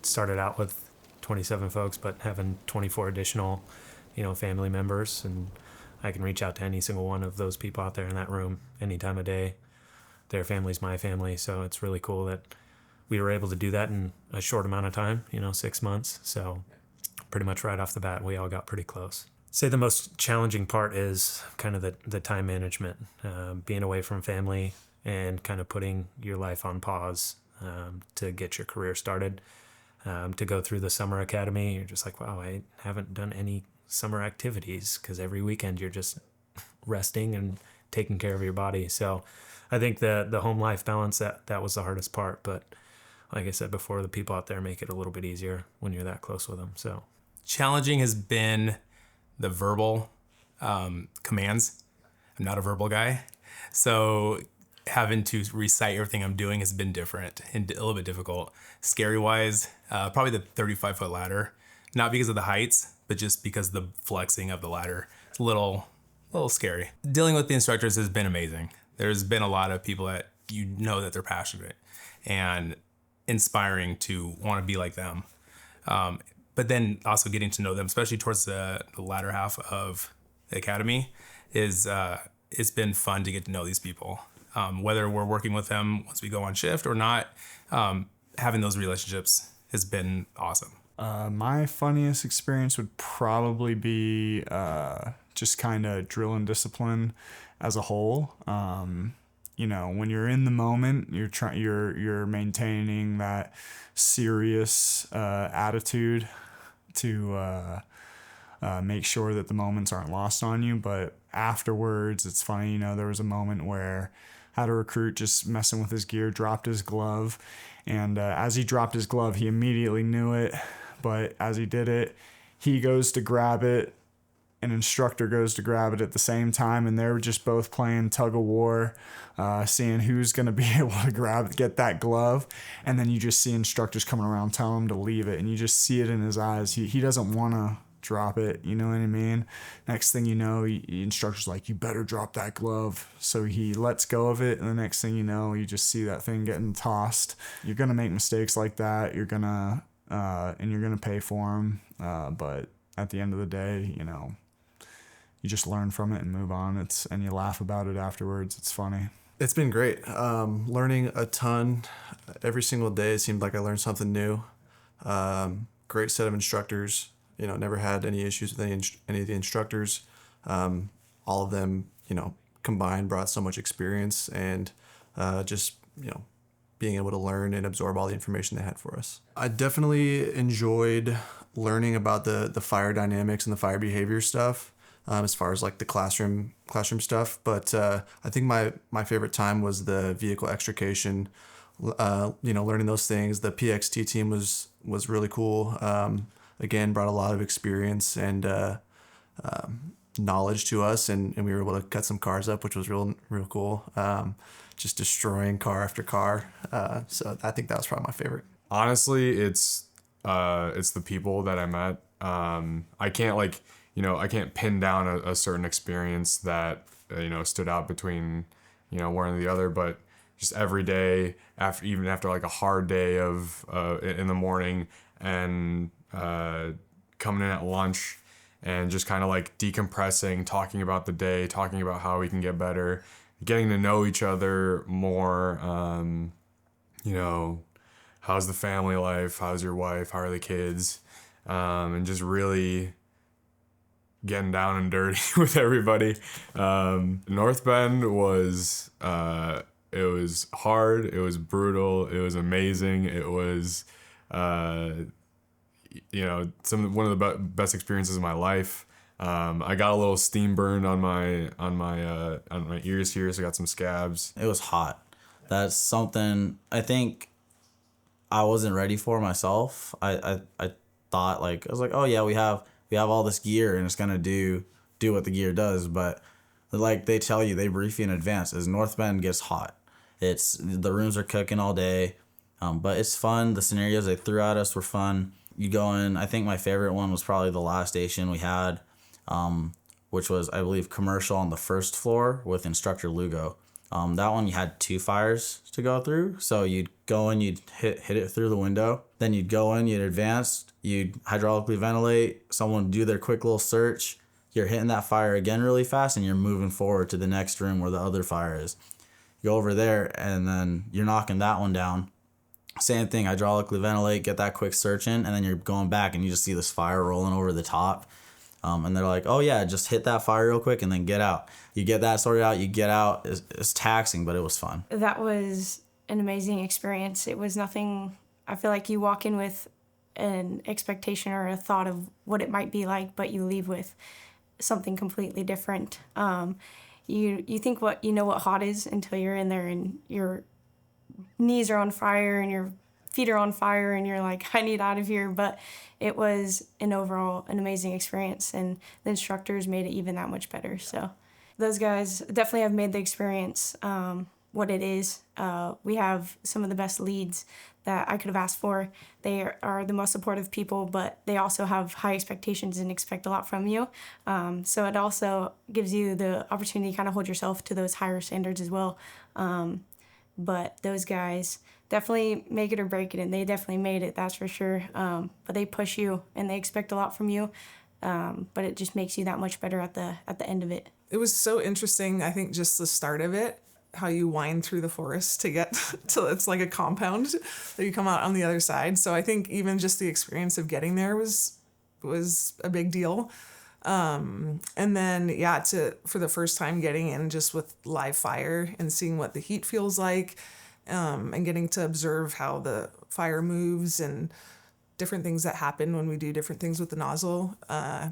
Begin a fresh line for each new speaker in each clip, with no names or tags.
started out with 27 folks, but having 24 additional, family members, and I can reach out to any single one of those people out there in that room any time of day. Their family's my family, so it's really cool that we were able to do that in a short amount of time, 6 months. So pretty much right off the bat, we all got pretty close. I'd say the most challenging part is kind of the time management, being away from family and kind of putting your life on pause to get your career started. To go through the summer academy, you're just like, wow, I haven't done any summer activities, because every weekend you're just resting and taking care of your body. So I think the home life balance, that was the hardest part. But like I said before, the people out there make it a little bit easier when you're that close with them. So
challenging has been the verbal commands. I'm not a verbal guy, so having to recite everything I'm doing has been different and a little bit difficult. Scary wise, probably the 35-foot ladder, not because of the heights, but just because the flexing of the ladder. It's a little scary. Dealing with the instructors has been amazing. There's been a lot of people that that they're passionate and inspiring to want to be like them. But then also getting to know them, especially towards the latter half of the academy, it's been fun to get to know these people. Whether we're working with them once we go on shift or not, having those relationships has been awesome.
My funniest experience would probably be just kind of drill and discipline as a whole. When you're in the moment, you're maintaining that serious attitude to make sure that the moments aren't lost on you. But afterwards, it's funny. There was a moment where I had a recruit just messing with his gear, dropped his glove, and as he dropped his glove, he immediately knew it. But as he did it, he goes to grab it, an instructor goes to grab it at the same time, and they're just both playing tug of war, seeing who's going to be able to get that glove. And then you just see instructors coming around telling him to leave it, and you just see it in his eyes. He doesn't want to drop it, you know what I mean? Next thing you know, the instructor's like, you better drop that glove. So he lets go of it, and the next thing you know, you just see that thing getting tossed. You're going to make mistakes like that. You're going to and you're going to pay for them. But at the end of the day, you just learn from it and move on. And you laugh about it afterwards. It's funny.
It's been great. Learning a ton every single day. It seemed like I learned something new. Great set of instructors. Never had any issues with any of the instructors. All of them, combined brought so much experience and just, being able to learn and absorb all the information they had for us. I definitely enjoyed learning about the fire dynamics and the fire behavior stuff, as far as like the classroom stuff. But I think my favorite time was the vehicle extrication, learning those things. The PXT team was really cool. Again, brought a lot of experience and knowledge to us, and we were able to cut some cars up, which was real cool. Just destroying car after car. So I think that was probably my favorite.
Honestly, it's the people that I met. I can't I can't pin down a certain experience that stood out between one or the other, but just every day after like a hard day of in the morning and coming in at lunch and just kind of like decompressing, talking about the day, talking about how we can get better, getting to know each other more. How's the family life? How's your wife? How are the kids? And just really getting down and dirty with everybody. North Bend was, it was hard. It was brutal. It was amazing. It was, one of the best experiences of my life. I got a little steam burn on my ears here, so I got some scabs.
It was hot. That's something I think I wasn't ready for myself. I thought I was like, oh yeah, we have all this gear and it's gonna do what the gear does, but like they tell you, they brief you in advance. As North Bend gets hot, the rooms are cooking all day, but it's fun. The scenarios they threw at us were fun. You go in. I think my favorite one was probably the last station we had, which was, I believe, commercial on the first floor with instructor Lugo. That one you had 2 fires to go through. So you'd go in, you'd hit it through the window. Then you'd go in, you'd advance, you'd hydraulically ventilate. Someone would do their quick little search. You're hitting that fire again really fast, and you're moving forward to the next room where the other fire is. You go over there, and then you're knocking that one down. Same thing, hydraulically ventilate, get that quick search in, and then you're going back, and you just see this fire rolling over the top. And they're like, oh yeah, just hit that fire real quick and then get out. You get that sorted out, you get out. It's taxing, but it was fun.
That was an amazing experience. It was nothing, I feel like you walk in with an expectation or a thought of what it might be like, but you leave with something completely different. You think what hot is until you're in there and your knees are on fire and your feet are on fire and you're like, I need out of here. But it was an amazing experience, and the instructors made it even that much better. So those guys definitely have made the experience what it is. We have some of the best leads that I could have asked for. They are the most supportive people, but they also have high expectations and expect a lot from you. So it also gives you the opportunity to kind of hold yourself to those higher standards as well. But those guys definitely make it or break it, and they definitely made it, that's for sure. But they push you, and they expect a lot from you. But it just makes you that much better at the end of it.
It was so interesting, I think, just the start of it, how you wind through the forest to get till it's like a compound that you come out on the other side. So I think even just the experience of getting there was a big deal. And then, for the first time getting in just with live fire and seeing what the heat feels like, and getting to observe how the fire moves and different things that happen when we do different things with the nozzle.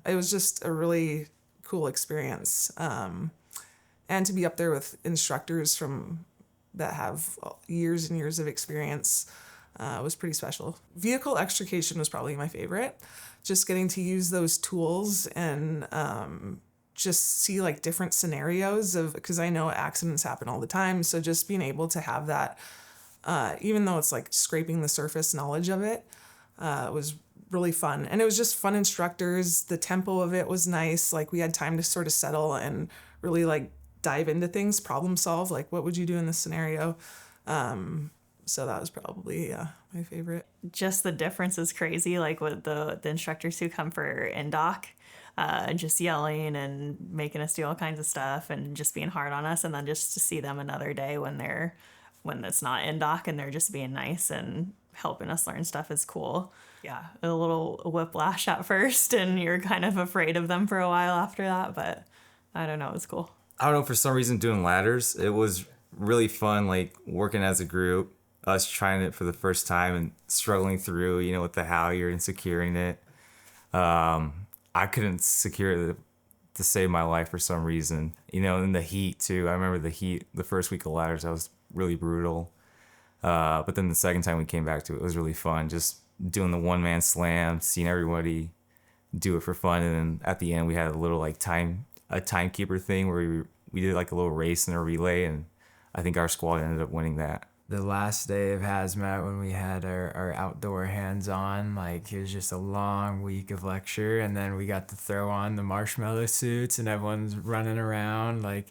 It was just a really cool experience. And to be up there with instructors that have years and years of experience was pretty special. Vehicle extrication was probably my favorite. Just getting to use those tools and just see like different scenarios because I know accidents happen all the time. So just being able to have that, even though it's like scraping the surface knowledge of it, was really fun. And it was just fun instructors. The tempo of it was nice. Like we had time to sort of settle and really like dive into things, problem solve, like what would you do in this scenario? So that was probably my favorite.
Just the difference is crazy, like with the instructors who come for NDOC, just yelling and making us do all kinds of stuff and just being hard on us, and then just to see them another day when it's not NDOC and they're just being nice and helping us learn stuff is cool. Yeah, a little whiplash at first, and you're kind of afraid of them for a while after that, but I don't know, it was cool.
I don't know, for some reason doing ladders, it was really fun, like working as a group, us trying it for the first time and struggling through, with the halyard and securing it. I couldn't secure it to save my life for some reason, and the heat too. I remember the heat, the first week of ladders, that was really brutal. But then the second time we came back to it, it was really fun, just doing the one-man slam, seeing everybody do it for fun. And then at the end, we had a little like a timekeeper thing where we did like a little race and a relay, and I think our squad ended up winning that.
The last day of hazmat, when we had our outdoor hands-on, like it was just a long week of lecture, and then we got to throw on the marshmallow suits and everyone's running around like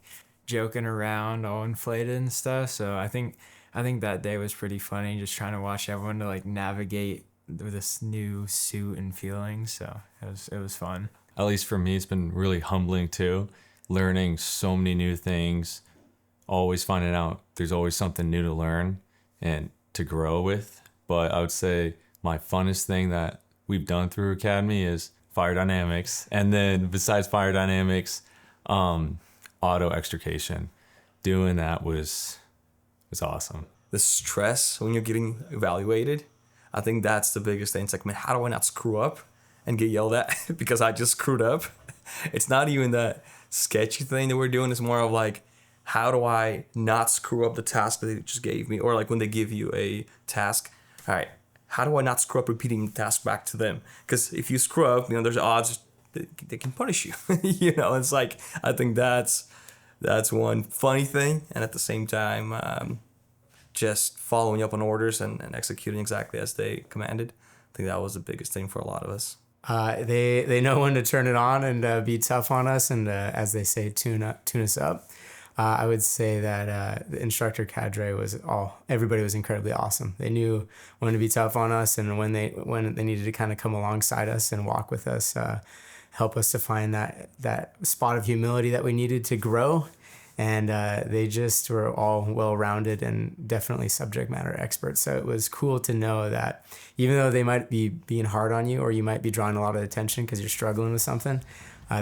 joking around all inflated and stuff. So I think that day was pretty funny, just trying to watch everyone to like navigate this new suit and feeling. So it was fun.
At least for me, it's been really humbling too, learning so many new things, always finding out there's always something new to learn and to grow with. But I would say my funnest thing that we've done through Academy is fire dynamics. And then besides fire dynamics, auto extrication. Doing that was awesome.
The stress when you're getting evaluated, I think that's the biggest thing. It's like, man, how do I not screw up and get yelled at because I just screwed up? It's not even that sketchy thing that we're doing. It's more of like, how do I not screw up the task that they just gave me? Or like when they give you a task, all right, how do I not screw up repeating the task back to them? Because if you screw up, there's odds they can punish you. It's like, I think that's one funny thing. And at the same time, just following up on orders and executing exactly as they commanded. I think that was the biggest thing for a lot of us.
They know when to turn it on and be tough on us and, as they say, tune us up. I would say that the instructor cadre everybody was incredibly awesome. They knew when to be tough on us and when they needed to kind of come alongside us and walk with us, help us to find that spot of humility that we needed to grow. And they just were all well-rounded and definitely subject matter experts. So it was cool to know that even though they might be being hard on you or you might be drawing a lot of attention because you're struggling with something,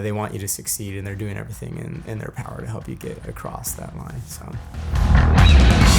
they want you to succeed, and they're doing everything in their power to help you get across that line. So.